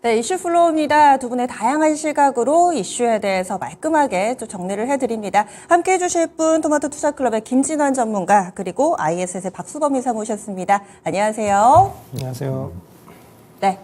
네, 이슈 플로우입니다. 두 분의 다양한 시각으로 이슈에 대해서 말끔하게 또 정리를 해드립니다. 함께 해주실 분 토마토 투자클럽의 김진환 전문가 그리고 ISS의 박수범 이사 모셨습니다. 안녕하세요. 안녕하세요. 네.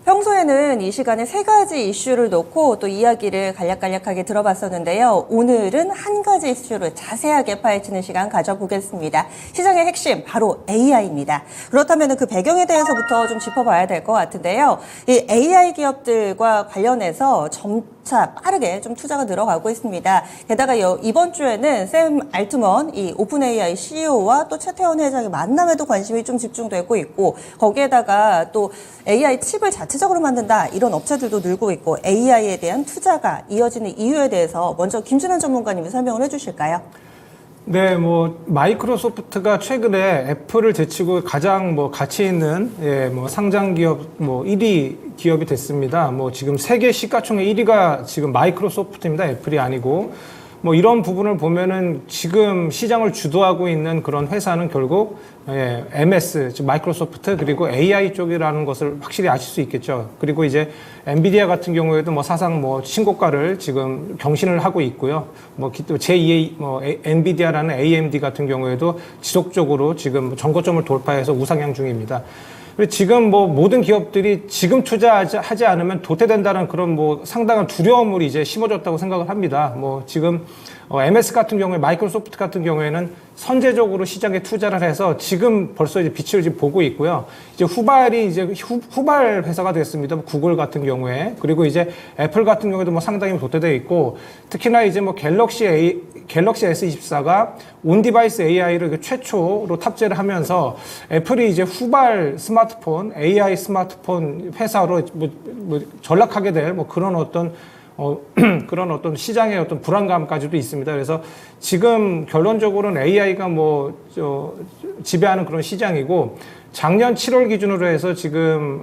평소에는 이 시간에 세 가지 이슈를 놓고 또 이야기를 간략간략하게 들어봤었는데요. 오늘은 한 가지 이슈를 자세하게 파헤치는 시간 가져보겠습니다. 시장의 핵심, 바로 AI입니다. 그렇다면 그 배경에 대해서부터 좀 짚어봐야 될 것 같은데요. 이 AI 기업들과 관련해서 점차 빠르게 좀 투자가 늘어가고 있습니다. 게다가 이번 주에는 샘 알트먼, 이 오픈 AI CEO와 또 최태원 회장의 만남에도 관심이 좀 집중되고 있고, 거기에다가 또 AI 칩을 자체적으로 만든다, 이런 업체들도 늘고 있고, AI에 대한 투자가 이어지는 이유에 대해서 먼저 김진환 전문가님이 설명을 해주실까요? 네, 마이크로소프트가 최근에 애플을 제치고 가장 가치 있는, 상장 기업, 1위 기업이 됐습니다. 지금 세계 시가총액 1위가 지금 마이크로소프트입니다. 애플이 아니고. 이런 부분을 보면은 지금 시장을 주도하고 있는 그런 회사는 결국 MS, 즉 마이크로소프트, 그리고 AI 쪽이라는 것을 확실히 아실 수 있겠죠. 그리고 이제 엔비디아 같은 경우에도 사상 신고가를 지금 경신을 하고 있고요. 제2의 엔비디아라는 AMD 같은 경우에도 지속적으로 지금 전고점을 돌파해서 우상향 중입니다. 지금 모든 기업들이 지금 투자하지 않으면 도태된다는 그런 상당한 두려움을 이제 심어줬다고 생각을 합니다. 지금 MS 같은 경우에, 마이크로소프트 같은 경우에는 선제적으로 시장에 투자를 해서 지금 벌써 이제 빛을 지금 보고 있고요. 이제 후발이 이제 후발 회사가 됐습니다. 구글 같은 경우에. 그리고 이제 애플 같은 경우에도 상당히 도태되어 있고, 특히나 이제 갤럭시 S24가 온디바이스 AI를 최초로 탑재를 하면서 애플이 이제 후발 스마트폰, AI 스마트폰 회사로 전락하게 될 그런 그런 어떤 시장의 어떤 불안감까지도 있습니다. 그래서 지금 결론적으로는 AI가 지배하는 그런 시장이고, 작년 7월 기준으로 해서 지금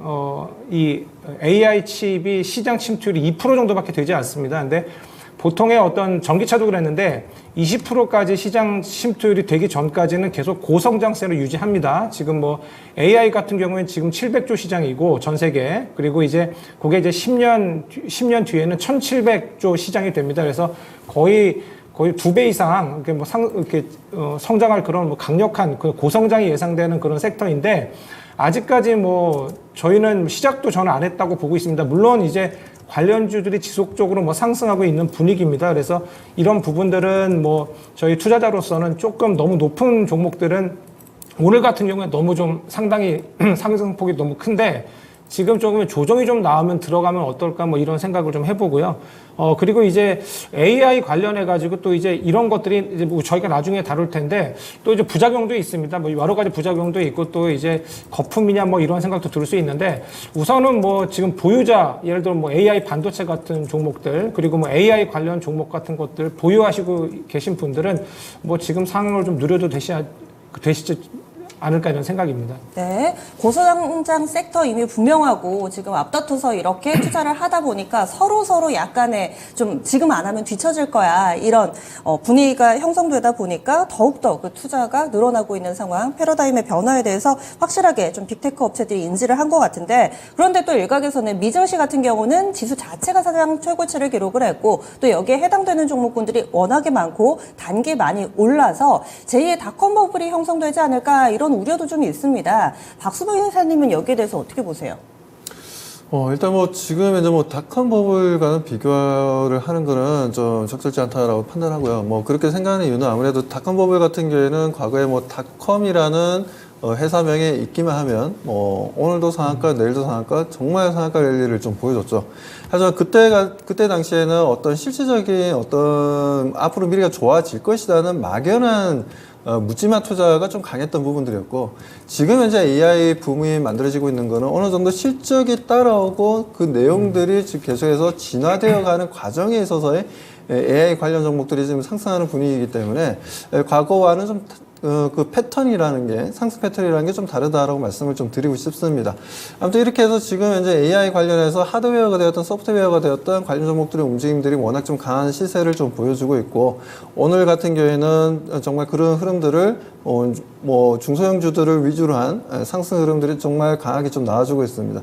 이 AI 칩이 시장 침투율이 2% 정도밖에 되지 않습니다. 근데 보통의 어떤 전기차도 그랬는데 20%까지 시장 침투율이 되기 전까지는 계속 고성장세를 유지합니다. 지금 AI 같은 경우에는 지금 700조 시장이고 전 세계, 그리고 이제 그게 이제 10년 뒤에는 1700조 시장이 됩니다. 그래서 거의 2배 이상 이렇게 성장할 그런 강력한 그 고성장이 예상되는 그런 섹터인데, 아직까지 저희는 시작도 저는 안 했다고 보고 있습니다. 물론 이제 관련주들이 지속적으로 상승하고 있는 분위기입니다. 그래서 이런 부분들은 저희 투자자로서는 조금 너무 높은 종목들은 오늘 같은 경우에 너무 좀 상당히 상승폭이 너무 큰데, 지금 조금 조정이 좀 나오면 들어가면 어떨까 이런 생각을 좀 해보고요. 그리고 이제 AI 관련해가지고 또 이제 이런 것들이 이제 저희가 나중에 다룰 텐데, 또 이제 부작용도 있습니다. 여러 가지 부작용도 있고, 또 이제 거품이냐 이런 생각도 들 수 있는데, 우선은 지금 보유자, 예를 들어 AI 반도체 같은 종목들, 그리고 AI 관련 종목 같은 것들 보유하시고 계신 분들은 지금 상황을 좀 누려도 되시지 않을까 이런 생각입니다. 네, 고성장 섹터 이미 분명하고 지금 앞다퉈서 이렇게 투자를 하다 보니까 서로 약간의 좀 지금 안 하면 뒤처질 거야, 이런 분위기가 형성되다 보니까 더욱더 그 투자가 늘어나고 있는 상황, 패러다임의 변화에 대해서 확실하게 좀 빅테크 업체들이 인지를 한 것 같은데, 그런데 또 일각에서는 미증시 같은 경우는 지수 자체가 사상 최고치를 기록을 했고, 또 여기에 해당되는 종목군들이 워낙에 많고 단기 많이 올라서 제2의 닷컴 버블이 형성되지 않을까, 이런 우려도 좀 있습니다. 박수범 회사님은 여기에 대해서 어떻게 보세요? 일단 지금 이제 닷컴 버블과는 비교를 하는 거는 좀 적절치 않다라고 판단하고요. 그렇게 생각하는 이유는 아무래도 닷컴 버블 같은 경우에는 과거에 닷컴이라는 회사명에 있기만 하면 오늘도 상한가, 내일도 상한가, 정말 상한가 랠리를 좀 보여줬죠. 하지만 그때 당시에는 어떤 실질적인 어떤 앞으로 미래가 좋아질 것이라는 막연한 묻지마 투자가 좀 강했던 부분들이었고, 지금 현재 AI 붐이 만들어지고 있는 거는 어느 정도 실적이 따라오고 그 내용들이 지금 계속해서 진화되어 가는 과정에 있어서의 AI 관련 종목들이 지금 상승하는 분위기이기 때문에 과거와는 좀 그 패턴이라는 게, 상승 패턴이라는 게 좀 다르다라고 말씀을 좀 드리고 싶습니다. 아무튼 이렇게 해서 지금 현재 AI 관련해서 하드웨어가 되었던 소프트웨어가 되었던 관련 종목들의 움직임들이 워낙 좀 강한 시세를 좀 보여주고 있고, 오늘 같은 경우에는 정말 그런 흐름들을 뭐 중소형주들을 위주로 한 상승 흐름들이 정말 강하게 좀 나와주고 있습니다.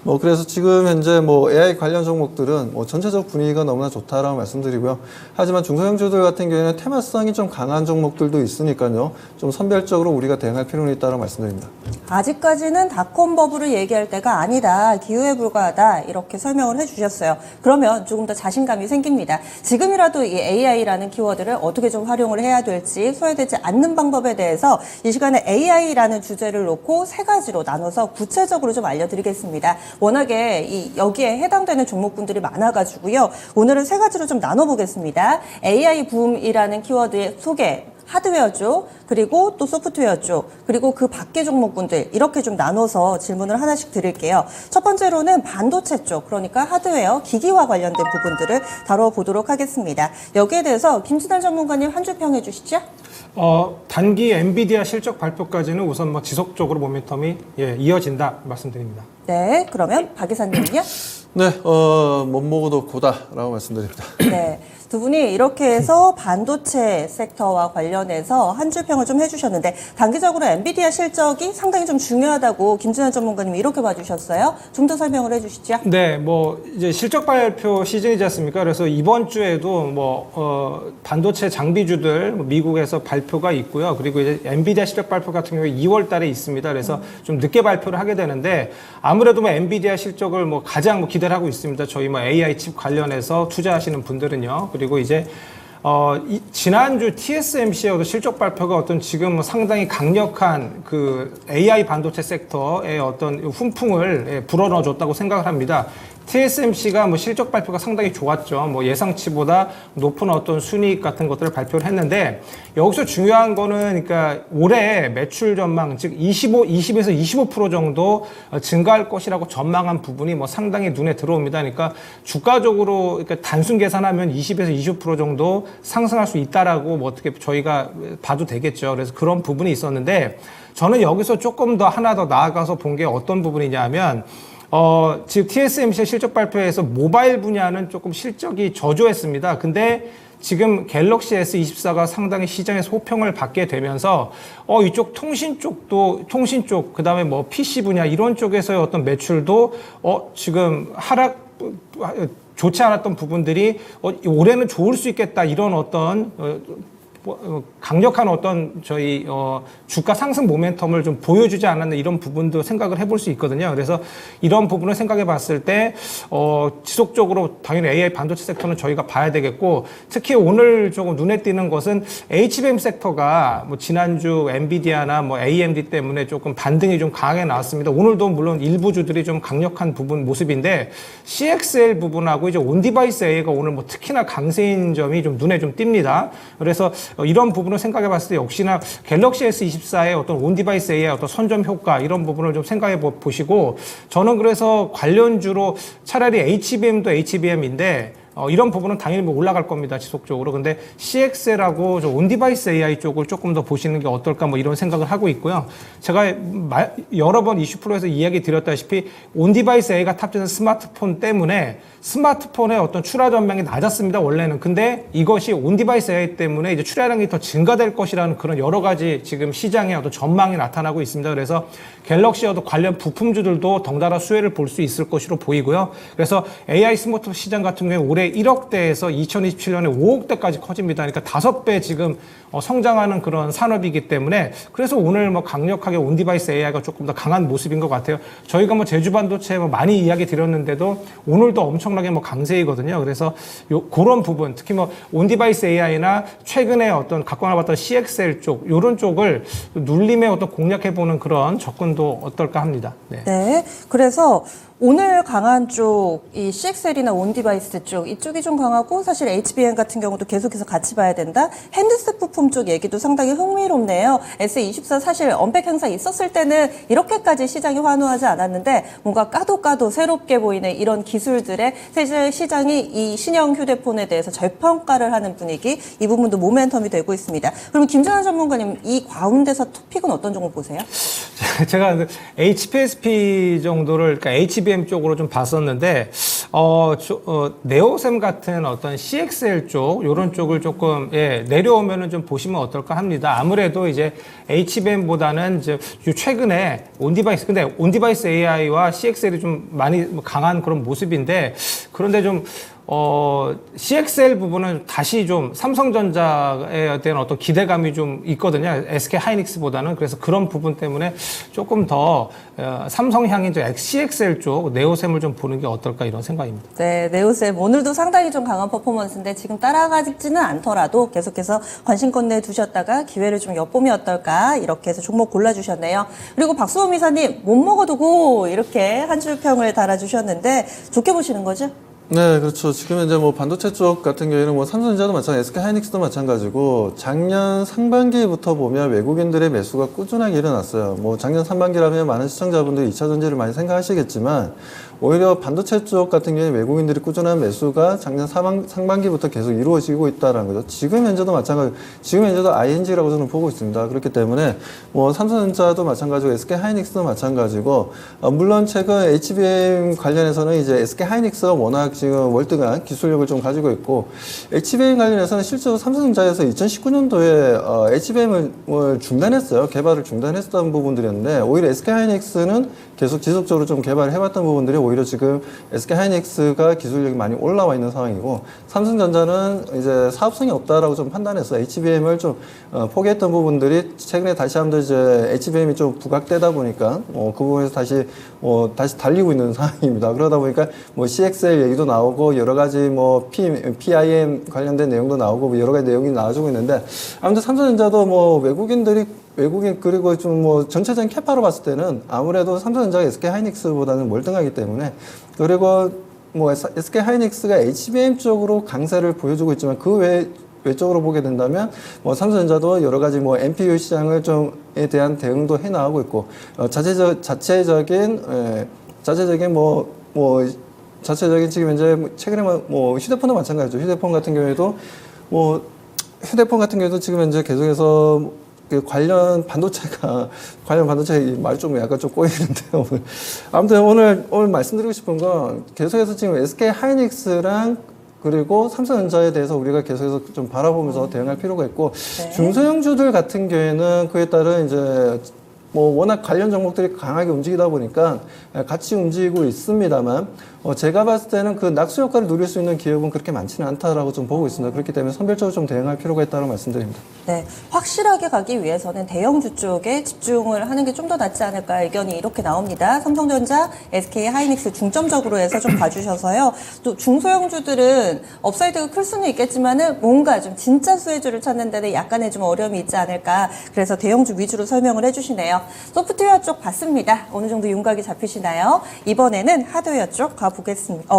뭐 그래서 지금 현재 뭐 AI 관련 종목들은 뭐 전체적 분위기가 너무나 좋다라고 말씀드리고요. 하지만 중소형주들 같은 경우에는 테마성이 좀 강한 종목들도 있으니까요. 좀 선별적으로 우리가 대응할 필요는 있다고 말씀드립니다. 아직까지는 닷컴 버블을 얘기할 때가 아니다. 기회에 불과하다. 이렇게 설명을 해주셨어요. 그러면 조금 더 자신감이 생깁니다. 지금이라도 이 AI라는 키워드를 어떻게 좀 활용을 해야 될지 소외되지 않는 방법에 대해서 이 시간에 AI라는 주제를 놓고 세 가지로 나눠서 구체적으로 좀 알려드리겠습니다. 워낙에 여기에 해당되는 종목군들이 많아가지고요. 오늘은 세 가지로 좀 나눠보겠습니다. AI 붐이라는 키워드의 소개, 하드웨어 쪽, 그리고 또 소프트웨어 쪽, 그리고 그 밖의 종목군들 이렇게 좀 나눠서 질문을 하나씩 드릴게요. 첫 번째로는 반도체 쪽, 그러니까 하드웨어, 기기와 관련된 부분들을 다뤄보도록 하겠습니다. 여기에 대해서 김진환 전문가님 한 줄 평해 주시죠. 단기 엔비디아 실적 발표까지는 우선 뭐 지속적으로 모멘텀이 이어진다 말씀드립니다. 네, 그러면 박 이사님은요? 네, 못 먹어도 고다라고 말씀드립니다. 네. 두 분이 이렇게 해서 반도체 섹터와 관련해서 한 줄 평을 좀 해주셨는데 단기적으로 엔비디아 실적이 상당히 좀 중요하다고 김진환 전문가님이 이렇게 봐주셨어요. 좀 더 설명을 해주시죠. 네, 뭐 이제 실적 발표 시즌이지 않습니까? 그래서 이번 주에도 뭐 반도체 장비주들 미국에서 발표가 있고요. 그리고 이제 엔비디아 실적 발표 같은 경우에 2월달에 있습니다. 그래서 좀 늦게 발표를 하게 되는데 아무래도 뭐 엔비디아 실적을 뭐 가장 뭐 기대를 하고 있습니다. 저희 뭐 AI 칩 관련해서 투자하시는 분들은요. 그리고 이제 지난주 TSMC의 실적 발표가 어떤 지금 상당히 강력한 그 AI 반도체 섹터의 어떤 훈풍을 불어넣어줬다고 생각을 합니다. TSMC가 뭐 실적 발표가 상당히 좋았죠. 뭐 예상치보다 높은 어떤 순이익 같은 것들을 발표를 했는데 여기서 중요한 거는 그러니까 올해 매출 전망 즉 20에서 25% 정도 증가할 것이라고 전망한 부분이 뭐 상당히 눈에 들어옵니다. 그러니까 주가적으로 그러니까 단순 계산하면 20에서 25% 정도 상승할 수 있다라고 뭐 어떻게 저희가 봐도 되겠죠. 그래서 그런 부분이 있었는데 저는 여기서 조금 더 하나 더 나아가서 본 게 어떤 부분이냐면 지금 TSMC 실적 발표에서 모바일 분야는 조금 실적이 저조했습니다. 근데 지금 갤럭시 S24가 상당히 시장에서 호평을 받게 되면서 이쪽 통신 쪽, 그다음에 뭐 PC 분야 이런 쪽에서의 어떤 매출도 지금 좋지 않았던 부분들이 올해는 좋을 수 있겠다 이런 어떤 강력한 어떤 저희 주가 상승 모멘텀을 좀 보여주지 않았나 이런 부분도 생각을 해볼 수 있거든요. 그래서 이런 부분을 생각해 봤을 때 지속적으로 당연히 AI 반도체 섹터는 저희가 봐야 되겠고 특히 오늘 조금 눈에 띄는 것은 HBM 섹터가 뭐 지난주 엔비디아나 뭐 AMD 때문에 조금 반등이 좀 강하게 나왔습니다. 오늘도 물론 일부 주들이 좀 강력한 부분 모습인데 CXL 부분하고 이제 온디바이스 AI가 오늘 뭐 특히나 강세인 점이 좀 눈에 좀 띕니다. 그래서 이런 부분을 생각해 봤을 때 역시나 갤럭시 S24의 어떤 온디바이스 AI 어떤 선점 효과 이런 부분을 좀 생각해 보시고 저는 그래서 관련주로 차라리 HBM도 HBM인데 이런 부분은 당연히 뭐 올라갈 겁니다. 지속적으로. 근데 CXL하고 온디바이스 AI 쪽을 조금 더 보시는 게 어떨까 뭐 이런 생각을 하고 있고요. 제가 여러 번 이슈 프로에서 이야기 드렸다시피 온디바이스 AI가 탑재된 스마트폰 때문에 스마트폰의 어떤 출하 전망이 낮았습니다. 원래는. 근데 이것이 온디바이스 AI 때문에 이제 출하량이 더 증가될 것이라는 그런 여러 가지 지금 시장의 어떤 전망이 나타나고 있습니다. 그래서 갤럭시와 관련 부품주들도 덩달아 수혜를 볼 수 있을 것으로 보이고요. 그래서 AI 스마트폰 시장 같은 경우에 올해 1억대에서 2027년에 5억대까지 커집니다. 그러니까 5배 지금 성장하는 그런 산업이기 때문에 그래서 오늘 뭐 강력하게 온디바이스 AI가 조금 더 강한 모습인 것 같아요. 저희가 뭐 제주 반도체 뭐 많이 이야기 드렸는데도 오늘도 엄청나게 뭐 강세이거든요. 그래서 그런 부분 특히 뭐 온디바이스 AI나 최근에 어떤 갖고 나왔던 CXL 쪽 이런 쪽을 눌림에 어떤 공략해보는 그런 접근도 어떨까 합니다. 네. 네. 그래서 오늘 강한 쪽, 이 CXL이나 온디바이스 쪽, 이쪽이 좀 강하고 사실 HBM 같은 경우도 계속해서 같이 봐야 된다. 핸드셋 부품 쪽 얘기도 상당히 흥미롭네요. S24 사실 언팩 행사 있었을 때는 이렇게까지 시장이 환호하지 않았는데 뭔가 까도 새롭게 보이는 이런 기술들의 세계 시장이 이 신형 휴대폰에 대해서 재평가를 하는 분위기, 이 부분도 모멘텀이 되고 있습니다. 그럼 김진환 전문가님, 이 가운데서 토픽은 어떤 종목 보세요? 제가 HPSP 정도를, 그러니까 HBM 쪽으로 좀 봤었는데, 네오셋 네오셈 같은 어떤 CXL 쪽, 요런 쪽을 조금, 예, 내려오면은 좀 보시면 어떨까 합니다. 아무래도 이제 HBM보다는 이제 최근에 근데 온디바이스 AI와 CXL이 좀 많이 강한 그런 모습인데, 그런데 좀, CXL 부분은 다시 좀 삼성전자에 대한 어떤 기대감이 좀 있거든요. SK 하이닉스보다는. 그래서 그런 부분 때문에 조금 더 삼성향인 CXL 쪽 네오셈을 좀 보는 게 어떨까 이런 생각입니다. 네, 네오셈 오늘도 상당히 좀 강한 퍼포먼스인데 지금 따라가지는 않더라도 계속해서 관심권 내에 두셨다가 기회를 좀 엿보면 어떨까 이렇게 해서 종목 골라주셨네요. 그리고 박수범 이사님 못 먹어두고 이렇게 한 줄 평을 달아주셨는데 좋게 보시는 거죠? 네, 그렇죠. 지금 이제 뭐 반도체 쪽 같은 경우에는 뭐 삼성전자도 마찬가지, SK 하이닉스도 마찬가지고 작년 상반기부터 보면 외국인들의 매수가 꾸준하게 일어났어요. 뭐 작년 상반기라면 많은 시청자분들이 2차 전지를 많이 생각하시겠지만 오히려 반도체 쪽 같은 경우에 외국인들이 꾸준한 매수가 작년 상반기부터 계속 이루어지고 있다는 거죠. 지금 현재도 마찬가지, 지금 현재도 ING라고 저는 보고 있습니다. 그렇기 때문에 뭐 삼성전자도 마찬가지고 SK 하이닉스도 마찬가지고 물론 최근 HBM 관련해서는 이제 SK 하이닉스가 워낙 지금 월등한 기술력을 좀 가지고 있고 HBM 관련해서는 실제로 삼성전자에서 2019년도에 HBM을 중단했어요. 개발을 중단했던 부분들이었는데 오히려 SK 하이닉스는 계속 지속적으로 좀 개발을 해왔던 부분들이 오히려 지금 SK 하이닉스가 기술력이 많이 올라와 있는 상황이고 삼성전자는 이제 사업성이 없다라고 좀 판단해서 HBM을 좀 포기했던 부분들이 최근에 다시 한번 이제 HBM이 좀 부각되다 보니까 그 부분에서 다시 달리고 있는 상황입니다. 그러다 보니까 뭐 CXL 얘기도 나오고 여러 가지 뭐 PIM 관련된 내용도 나오고 뭐 여러 가지 내용이 나와주고 있는데 아무튼 삼성전자도 뭐 외국인 그리고 좀 뭐 전체적인 캐파로 봤을 때는 아무래도 삼성전자가 SK 하이닉스보다는 월등하기 때문에 그리고 뭐 SK 하이닉스가 HBM 쪽으로 강세를 보여주고 있지만 그 외적으로 보게 된다면 뭐 삼성전자도 여러 가지 뭐 NPU 시장을 좀에 대한 대응도 해 나가고 있고 자체적인 지금 현재 최근에 뭐 휴대폰도 마찬가지죠. 휴대폰 같은 경우에도 지금 현재 계속해서 그 관련 반도체 말이 좀 약간 좀 꼬이는데요. 아무튼 오늘 말씀드리고 싶은 건 계속해서 지금 SK 하이닉스랑 그리고 삼성전자에 대해서 우리가 계속해서 좀 바라보면서 대응할 필요가 있고 네. 중소형주들 같은 경우에는 그에 따른 이제 뭐 워낙 관련 종목들이 강하게 움직이다 보니까 같이 움직이고 있습니다만 제가 봤을 때는 그 낙수 효과를 누릴 수 있는 기업은 그렇게 많지는 않다라고 좀 보고 있습니다. 그렇기 때문에 선별적으로 좀 대응할 필요가 있다고 말씀드립니다. 네, 확실하게 가기 위해서는 대형주 쪽에 집중을 하는 게 좀 더 낫지 않을까 의견이 이렇게 나옵니다. 삼성전자, SK 하이닉스 중점적으로 해서 좀 봐주셔서요. 또 중소형주들은 업사이드가 클 수는 있겠지만은 뭔가 좀 진짜 수혜주를 찾는 데는 약간의 좀 어려움이 있지 않을까. 그래서 대형주 위주로 설명을 해주시네요. 소프트웨어 쪽 봤습니다. 어느 정도 윤곽이 잡히시나요? 이번에는 하드웨어 쪽 가보겠습니다.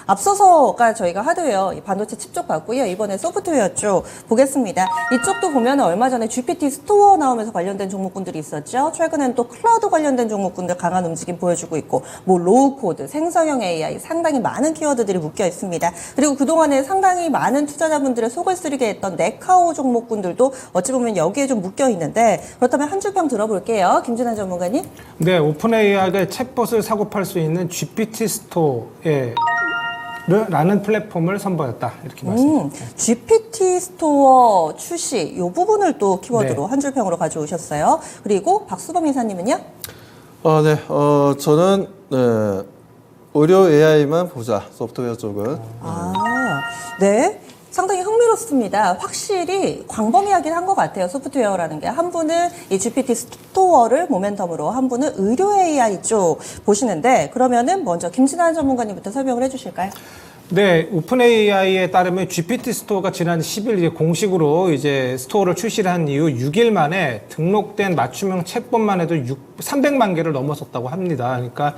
앞서서가 저희가 하드웨어 반도체 칩 쪽 봤고요. 이번에 소프트웨어 쪽 보겠습니다. 이쪽도 보면 얼마 전에 GPT 스토어 나오면서 관련된 종목군들이 있었죠. 최근엔 또 클라우드 관련된 종목군들 강한 움직임 보여주고 있고 뭐 로우 코드, 생성형 AI 상당히 많은 키워드들이 묶여 있습니다. 그리고 그동안에 상당히 많은 투자자분들의 속을 쓰리게 했던 네카오 종목군들도 어찌 보면 여기에 좀 묶여 있는데 그렇다면 한 줄평 들어볼게요. 김진환 전문가님. 네, 오픈 AI가 챗봇을 사고 팔 수 있는 GPT 스토어에 라는 플랫폼을 선보였다 이렇게 말씀드립니다. GPT 스토어 출시 이 부분을 또 키워드로 네. 한 줄평으로 가져오셨어요. 그리고 박수범 이사님은요? 저는 의료 AI만 보자 소프트웨어 쪽은. 네. 상당히 흥미롭습니다. 확실히 광범위하긴 한 것 같아요. 소프트웨어라는 게. 한 분은 이 GPT 스토어를 모멘텀으로, 한 분은 의료 AI 쪽 보시는데 그러면은 먼저 김진환 전문가님부터 설명을 해주실까요? 네, 오픈 AI에 따르면 GPT 스토어가 지난 10일 이제 공식으로 이제 스토어를 출시를 한 이후 6일 만에 등록된 맞춤형 챗봇만 해도 300만 개를 넘어섰다고 합니다. 그러니까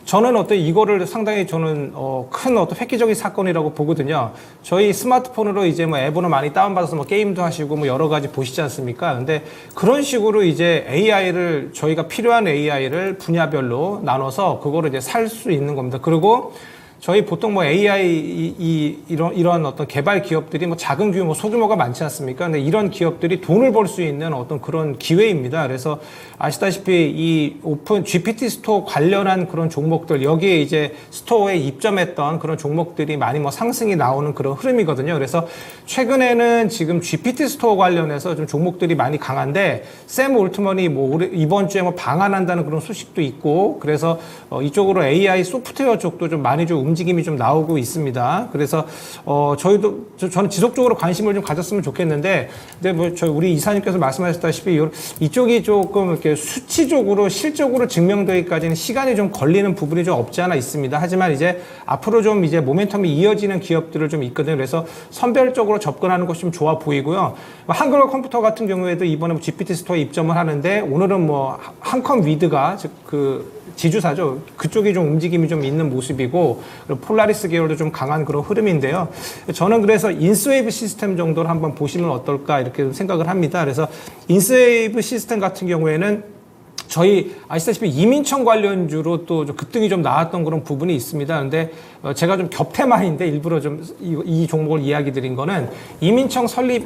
저는 이거를 상당히 저는 큰 획기적인 사건이라고 보거든요. 저희 스마트폰으로 이제 뭐 앱으로 많이 다운받아서 뭐 게임도 하시고 뭐 여러 가지 보시지 않습니까? 근데 그런 식으로 이제 AI를 저희가 필요한 AI를 분야별로 나눠서 그거를 이제 살 수 있는 겁니다. 그리고 저희 보통 뭐 AI 이런 어떤 개발 기업들이 뭐 작은 규모, 소규모가 많지 않습니까? 근데 이런 기업들이 돈을 벌 수 있는 어떤 그런 기회입니다. 그래서 아시다시피 이 오픈 GPT 스토어 관련한 그런 종목들, 여기에 이제 스토어에 입점했던 그런 종목들이 많이 뭐 상승이 나오는 그런 흐름이거든요. 그래서 최근에는 지금 GPT 스토어 관련해서 좀 종목들이 많이 강한데, 샘 올트먼이 뭐 이번 주에 뭐 방한한다는 그런 소식도 있고, 그래서 이쪽으로 AI 소프트웨어 쪽도 좀 많이 좀 움직임이 좀 나오고 있습니다. 그래서 저는 지속적으로 관심을 좀 가졌으면 좋겠는데, 근데 뭐 우리 이사님께서 말씀하셨다시피 이쪽이 조금 이렇게 수치적으로 실적으로 증명되기까지는 시간이 좀 걸리는 부분이 좀 없지 않아 있습니다. 하지만 이제 앞으로 좀 이제 모멘텀이 이어지는 기업들을 좀 있거든요. 그래서 선별적으로 접근하는 것이 좀 좋아 보이고요. 한글과 컴퓨터 같은 경우에도 이번에 뭐 GPT 스토어에 입점을 하는데, 오늘은 뭐 한컴 위드가 즉 그 지주사죠. 그쪽이 좀 움직임이 좀 있는 모습이고, 그리고 폴라리스 계열도 좀 강한 그런 흐름인데요. 저는 그래서 인스웨이브 시스템 정도를 한번 보시면 어떨까 이렇게 생각을 합니다. 그래서 인스웨이브 시스템 같은 경우에는 저희 아시다시피 이민청 관련주로 또 급등이 좀 나왔던 그런 부분이 있습니다. 근데 제가 좀 겹테마인데 일부러 좀 이 종목을 이야기 드린 거는, 이민청 설립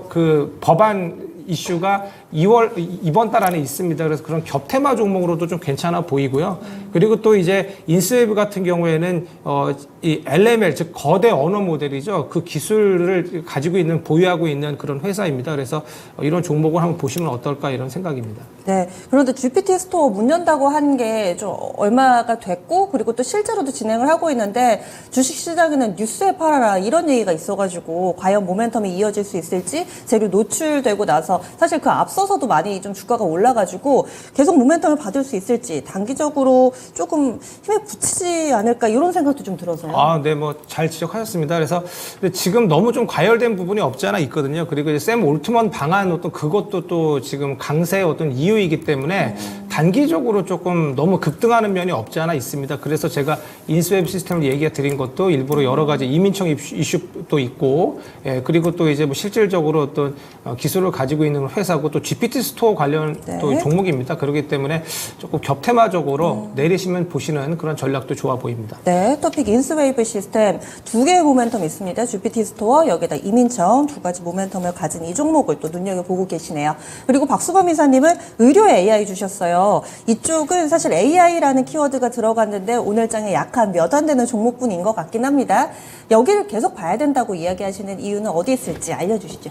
그 법안 이슈가 이번 달 안에 있습니다. 그래서 그런 겹테마 종목으로도 좀 괜찮아 보이고요. 그리고 또 이제 인스웨이브 같은 경우에는 이 LML, 즉 거대 언어 모델이죠. 그 기술을 가지고 있는, 보유하고 있는 그런 회사입니다. 그래서 이런 종목을 한번 보시면 어떨까 이런 생각입니다. 네. 그런데 GPT 스토어 문 연다고 한 게 좀 얼마가 됐고, 그리고 또 실제로도 진행을 하고 있는데, 주식시장에는 뉴스에 팔아라 이런 얘기가 있어가지고 과연 모멘텀이 이어질 수 있을지, 재료 노출되고 나서 사실 그 앞서서도 많이 좀 주가가 올라가지고 계속 모멘텀을 받을 수 있을지, 단기적으로 조금 힘에 부치지 않을까 이런 생각도 좀 들어서요. 네, 뭐 잘 지적하셨습니다. 그래서 지금 너무 좀 과열된 부분이 없지 않아 있거든요. 그리고 이제 샘 올트먼 방안 어떤 그것도 또 지금 강세의 어떤 이유이기 때문에 단기적으로 조금 너무 급등하는 면이 없지 않아 있습니다. 그래서 제가 인스웨이브 시스템을 얘기 드린 것도 일부러 여러 가지 이민청 이슈도 있고, 그리고 또 이제 뭐 실질적으로 어떤 기술을 가지고 있는 회사고, 또 GPT 스토어 관련 또 종목입니다. 그렇기 때문에 조금 겹테마적으로 내리시면 보시는 그런 전략도 좋아 보입니다. 네, 토픽 인스웨이브 시스템 두 개의 모멘텀이 있습니다. GPT 스토어, 여기다 이민청, 두 가지 모멘텀을 가진 이 종목을 또 눈여겨보고 계시네요. 그리고 박수범 이사님은 의료 AI 주셨어요. 이쪽은 사실 AI라는 키워드가 들어갔는데 오늘장에 약한 몇 안 되는 종목군인 것 같긴 합니다. 여기를 계속 봐야 된다고 이야기하시는 이유는 어디 있을지 알려주시죠.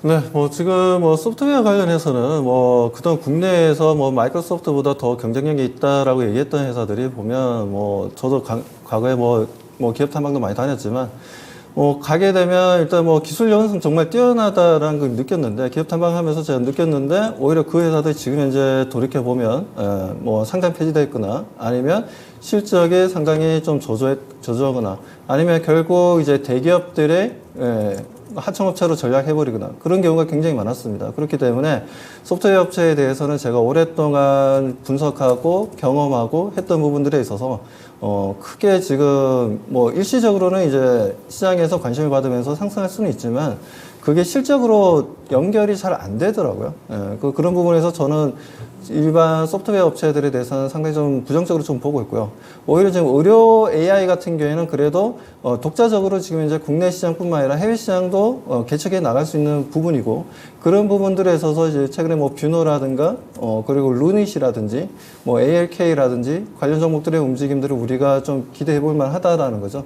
네, 뭐 지금 뭐 소프트웨어 관련해서는 뭐 그동안 국내에서 뭐 마이크로소프트보다 더 경쟁력이 있다라고 얘기했던 회사들이 보면, 뭐 저도 과거에 뭐 기업 탐방도 많이 다녔지만, 가게 되면 일단 뭐 기술 연성 정말 뛰어나다라는 걸 느꼈는데, 기업 탐방하면서 제가 느꼈는데, 오히려 그 회사들이 지금 현재 돌이켜 보면 뭐 상장 폐지돼 있거나, 아니면 실적이 상당히 좀 저조하거나, 아니면 결국 이제 대기업들의 하청업체로 전략해버리거나, 그런 경우가 굉장히 많았습니다. 그렇기 때문에 소프트웨어 업체에 대해서는 제가 오랫동안 분석하고 경험하고 했던 부분들에 있어서 크게 지금 뭐 일시적으로는 이제 시장에서 관심을 받으면서 상승할 수는 있지만, 그게 실적으로 연결이 잘 안 되더라고요. 그런 부분에서 저는 일반 소프트웨어 업체들에 대해서는 상당히 좀 부정적으로 좀 보고 있고요. 오히려 지금 의료 AI 같은 경우에는 그래도 독자적으로 지금 이제 국내 시장뿐만 아니라 해외 시장도 개척해 나갈 수 있는 부분이고, 그런 부분들에 있어서 이제 최근에 뭐 뷰노라든가 그리고 루닛이라든지 뭐 ALK라든지 관련 종목들의 움직임들을 우리가 좀 기대해 볼 만하다라는 거죠.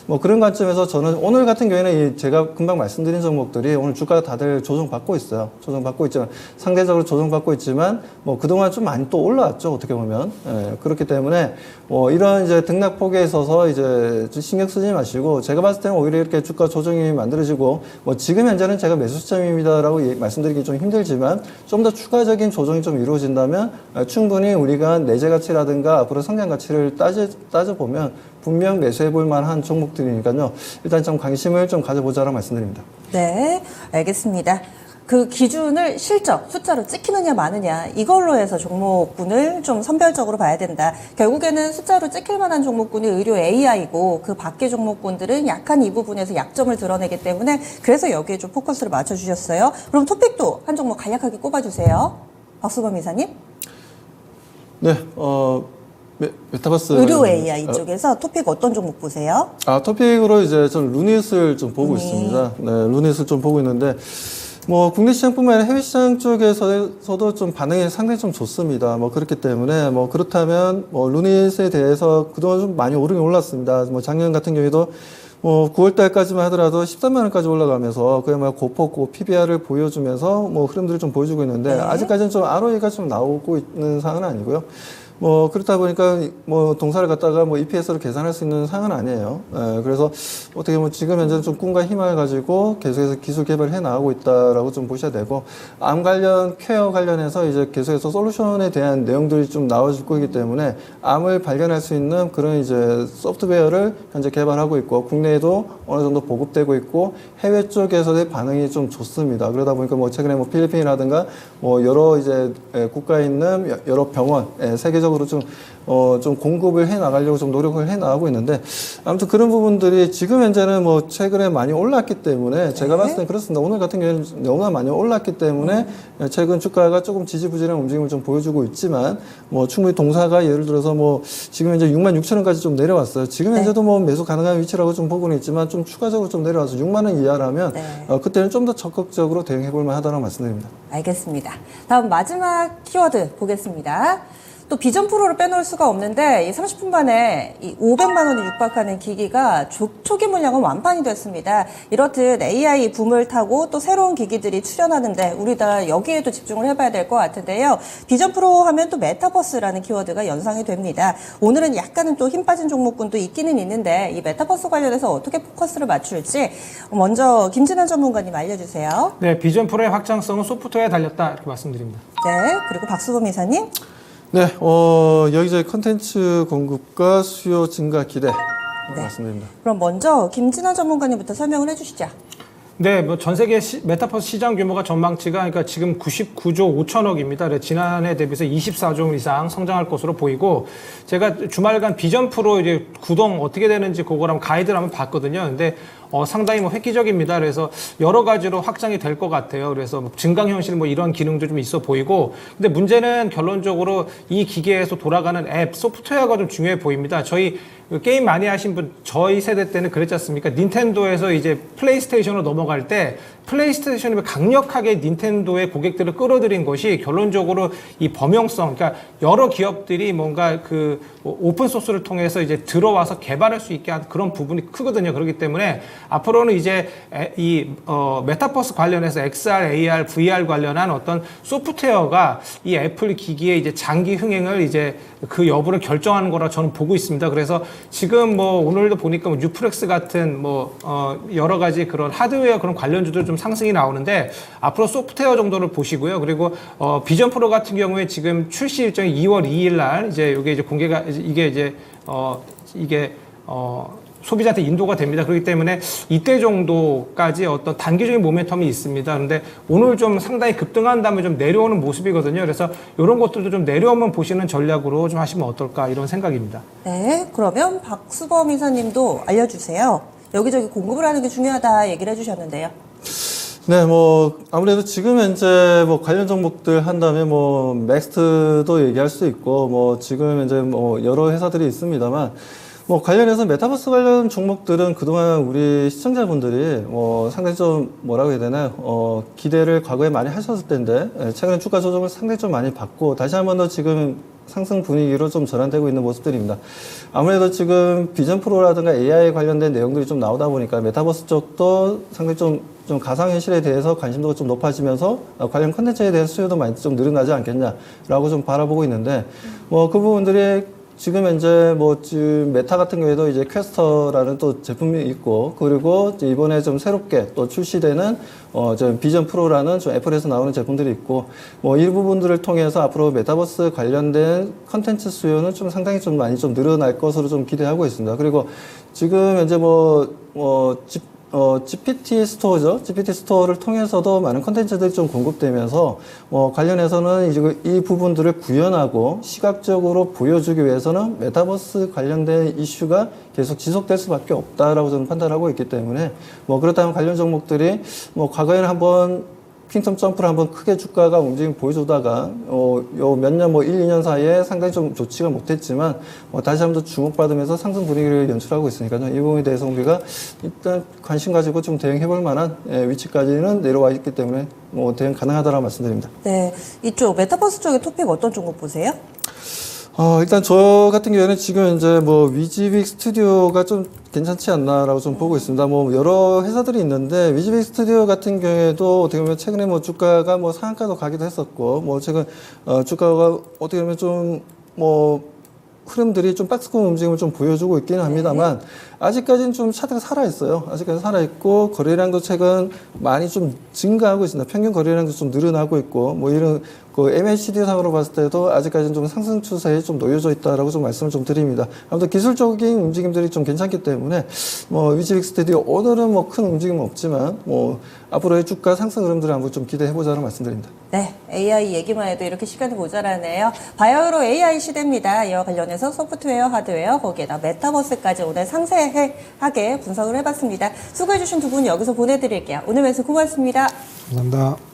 뭐 그런 관점에서 저는 오늘 같은 경우에는 제가 금방 말씀드린 종목들이 오늘 주가가 다들 조정받고 있어요. 조정받고 있지만, 상대적으로 조정받고 있지만 뭐 그동안 좀 많이 또 올라왔죠, 어떻게 보면. 그렇기 때문에 이런 이제 등락폭에 있어서 이제 신경 쓰지 마시고, 제가 봤을 때는 오히려 이렇게 주가 조정이 만들어지고, 뭐 지금 현재는 제가 매수 시점입니다라고 말씀드리기 좀 힘들지만, 좀 더 추가적인 조정이 좀 이루어진다면 충분히 우리가 내재 가치라든가 앞으로 성장 가치를 따져보면 분명 매수해볼 만한 종목들이니까요. 일단 좀 관심을 좀 가져보자라고 말씀드립니다. 네, 알겠습니다. 그 기준을 실적, 숫자로 찍히느냐 마느냐, 이걸로 해서 종목군을 좀 선별적으로 봐야 된다. 결국에는 숫자로 찍힐 만한 종목군이 의료 AI고, 그 밖의 종목군들은 약한 이 부분에서 약점을 드러내기 때문에, 그래서 여기에 좀 포커스를 맞춰주셨어요. 그럼 토픽도 한 종목 간략하게 꼽아주세요. 박수범 이사님. 네, 메타버스 의료 관련- AI 쪽에서 토픽 어떤 종목 보세요? 토픽으로 이제 좀 루닛을 좀 보고 루닛. 있습니다. 네, 루닛을 좀 보고 있는데, 뭐, 국내 시장뿐만 아니라 해외 시장 쪽에서도 좀 반응이 상당히 좀 좋습니다. 뭐, 그렇기 때문에, 뭐, 그렇다면, 뭐, 루닛에 대해서 그동안 좀 많이 오르긴 올랐습니다. 뭐, 작년 같은 경우에도 뭐, 9월 달까지만 하더라도 13만 원까지 올라가면서 그야말로 고폭고 PBR을 보여주면서 뭐, 흐름들을 좀 보여주고 있는데, 네. 아직까지는 좀 ROE가 좀 나오고 있는 상황은 아니고요. 뭐 그렇다 보니까 뭐 동사를 갖다가 뭐 EPS로 계산할 수 있는 상황은 아니에요. 그래서 어떻게 보면 지금 현재는 좀 꿈과 희망을 가지고 계속해서 기술 개발을 해 나가고 있다라고 좀 보셔야 되고, 암 관련 퀘어 관련해서 이제 계속해서 솔루션에 대한 내용들이 좀 나와줄 거기 때문에 암을 발견할 수 있는 그런 이제 소프트웨어를 현재 개발하고 있고, 국내에도 어느 정도 보급되고 있고, 해외 쪽에서의 반응이 좀 좋습니다. 그러다 보니까 뭐 최근에 뭐 필리핀이라든가 뭐 여러 이제 국가에 있는 여러 병원, 세계적으로 좀 공급을 해 나가려고 좀 노력을 해 나가고 있는데, 아무튼 그런 부분들이 지금 현재는 뭐 최근에 많이 올랐기 때문에 제가 봤을 땐 그렇습니다. 오늘 같은 경우에는 너무나 많이 올랐기 때문에 최근 주가가 조금 지지부진한 움직임을 좀 보여주고 있지만, 뭐 충분히 동사가 예를 들어서 뭐 지금 현재 66,000원까지 좀 내려왔어요. 지금 현재도 뭐 매수 가능한 위치라고 좀 보고는 있지만, 좀 추가적으로 좀 내려와서 6만 원 이하라면 그때는 좀 더 적극적으로 대응해 볼 만하다고 말씀드립니다. 알겠습니다. 다음 마지막 키워드 보겠습니다. 또 비전 프로를 빼놓을 수가 없는데, 이 30분 만에 이 500만 원에 육박하는 기기가 초기 물량은 완판이 됐습니다. 이렇듯 AI 붐을 타고 또 새로운 기기들이 출현하는데 우리 다 여기에도 집중을 해봐야 될 것 같은데요. 비전 프로 하면 또 메타버스라는 키워드가 연상이 됩니다. 오늘은 약간은 또 힘 빠진 종목군도 있기는 있는데, 이 메타버스 관련해서 어떻게 포커스를 맞출지 먼저 김진환 전문가님 알려주세요. 네, 비전 프로의 확장성은 소프트웨어에 달렸다 이렇게 말씀드립니다. 네, 그리고 박수범 이사님. 네, 여기저기 컨텐츠 공급과 수요 증가 기대 말씀드립니다. 그럼 먼저 김진환 전문가님부터 설명을 해주시죠. 네, 뭐 전 세계 메타버스 시장 규모가 전망치가 그러니까 지금 99조 5천억입니다. 지난해 대비해서 24조 이상 성장할 것으로 보이고, 제가 주말간 비전 프로 이제 구동 어떻게 되는지 그걸 한번 가이드를 한번 봤거든요. 근데 상당히 뭐 획기적입니다. 그래서 여러 가지로 확장이 될 것 같아요. 그래서 뭐 증강현실 뭐 이런 기능도 좀 있어 보이고, 근데 문제는 결론적으로 이 기계에서 돌아가는 앱, 소프트웨어가 좀 중요해 보입니다. 저희 게임 많이 하신 분, 저희 세대 때는 그랬지 않습니까? 닌텐도에서 이제 플레이스테이션으로 넘어갈 때 플레이스테이션이 강력하게 닌텐도의 고객들을 끌어들인 것이 결론적으로 이 범용성, 그러니까 여러 기업들이 뭔가 그 오픈 소스를 통해서 이제 들어와서 개발할 수 있게 한 그런 부분이 크거든요. 그렇기 때문에 앞으로는 이제 메타버스 관련해서 XR, AR, VR 관련한 어떤 소프트웨어가 이 애플 기기의 이제 장기 흥행을 이제 그 여부를 결정하는 거라 저는 보고 있습니다. 그래서 지금 뭐 오늘도 보니까 뭐 뉴프렉스 같은 뭐 여러 가지 그런 하드웨어 그런 관련주들 좀 상승이 나오는데, 앞으로 소프트웨어 정도를 보시고요. 그리고 비전 프로 같은 경우에 지금 출시 일정이 2월 2일 날 이제 이게 이제 공개가 이게 소비자한테 인도가 됩니다. 그렇기 때문에 이때 정도까지 어떤 단기적인 모멘텀이 있습니다. 그런데 오늘 좀 상당히 급등한 다음에 좀 내려오는 모습이거든요. 그래서 이런 것들도 좀 내려오면 보시는 전략으로 좀 하시면 어떨까 이런 생각입니다. 네, 그러면 박수범 이사님도 알려주세요. 여기저기 공급을 하는 게 중요하다 얘기를 해주셨는데요. 네, 뭐 아무래도 지금 현재 뭐 관련 종목들 한다면 뭐 맥스트도 얘기할 수 있고, 뭐 지금 현재 뭐 여러 회사들이 있습니다만, 뭐 관련해서 메타버스 관련 종목들은 그동안 우리 시청자분들이 상당히 좀 뭐라고 해야 되나요? 기대를 과거에 많이 하셨을 텐데, 최근에 주가 조정을 상당히 좀 많이 받고 다시 한 번 더 지금 상승 분위기로 좀 전환되고 있는 모습들입니다. 아무래도 지금 비전 프로라든가 AI 관련된 내용들이 좀 나오다 보니까 메타버스 쪽도 상당히 좀 가상현실에 대해서 관심도가 좀 높아지면서 관련 컨텐츠에 대한 수요도 많이 좀 늘어나지 않겠냐라고 좀 바라보고 있는데, 그 부분들이 지금 현재 지금 메타 같은 경우에도 이제 퀘스터라는 또 제품이 있고, 그리고 이번에 좀 새롭게 또 출시되는 좀 비전 프로라는 좀 애플에서 나오는 제품들이 있고, 이 부분들을 통해서 앞으로 메타버스 관련된 컨텐츠 수요는 좀 상당히 좀 많이 좀 늘어날 것으로 좀 기대하고 있습니다. 그리고 지금 현재 GPT 스토어죠. GPT 스토어를 통해서도 많은 컨텐츠들이 좀 공급되면서, 관련해서는 이제 이 부분들을 구현하고 시각적으로 보여주기 위해서는 메타버스 관련된 이슈가 계속 지속될 수밖에 없다라고 저는 판단하고 있기 때문에, 그렇다면 관련 종목들이, 과거에는 한번 퀸텀 점프를 한번 크게 주가가 움직임 보여주다가 요 몇 년 뭐 1, 2년 사이에 상당히 좀 좋지가 못했지만 다시 한번 주목받으면서 상승 분위기를 연출하고 있으니까요. 이 부분에 대해서 우리가 일단 관심 가지고 좀 대응해 볼 만한 위치까지는 내려와 있기 때문에 대응 가능하다라고 말씀드립니다. 네, 이쪽 메타버스 쪽의 토픽 어떤 종목 보세요? 일단 저 같은 경우에는 지금 이제 뭐 위즈빅 스튜디오가 좀 괜찮지 않나라고 좀 보고 있습니다. 뭐 여러 회사들이 있는데 위즈빅 스튜디오 같은 경우에도 어떻게 보면 최근에 뭐 주가가 뭐 상한가도 가기도 했었고 뭐 최근 주가가 어떻게 보면 좀 뭐 흐름들이 좀 박스권 움직임을 좀 보여주고 있기는 합니다만 아직까지는 좀 차트가 살아있어요. 아직까지 살아있고 거래량도 최근 많이 좀 증가하고 있습니다. 평균 거래량도 좀 늘어나고 있고 뭐 이런 그 MACD 상으로 봤을 때도 아직까지는 좀 상승 추세에 좀 놓여져 있다라고 좀 말씀을 좀 드립니다. 아무튼 기술적인 움직임들이 좀 괜찮기 때문에 뭐 위즈빅 스튜디오 오늘은 뭐 큰 움직임은 없지만 뭐 앞으로의 주가 상승 흐름들을 한번 좀 기대해 보자고 말씀드립니다. 네, AI 얘기만 해도 이렇게 시간이 모자라네요. 바이오로 AI 시대입니다. 이와 관련해서 소프트웨어, 하드웨어, 거기에다 메타버스까지 오늘 상세하게 분석을 해봤습니다. 수고해주신 두 분 여기서 보내드릴게요. 오늘 말씀 고맙습니다. 감사합니다.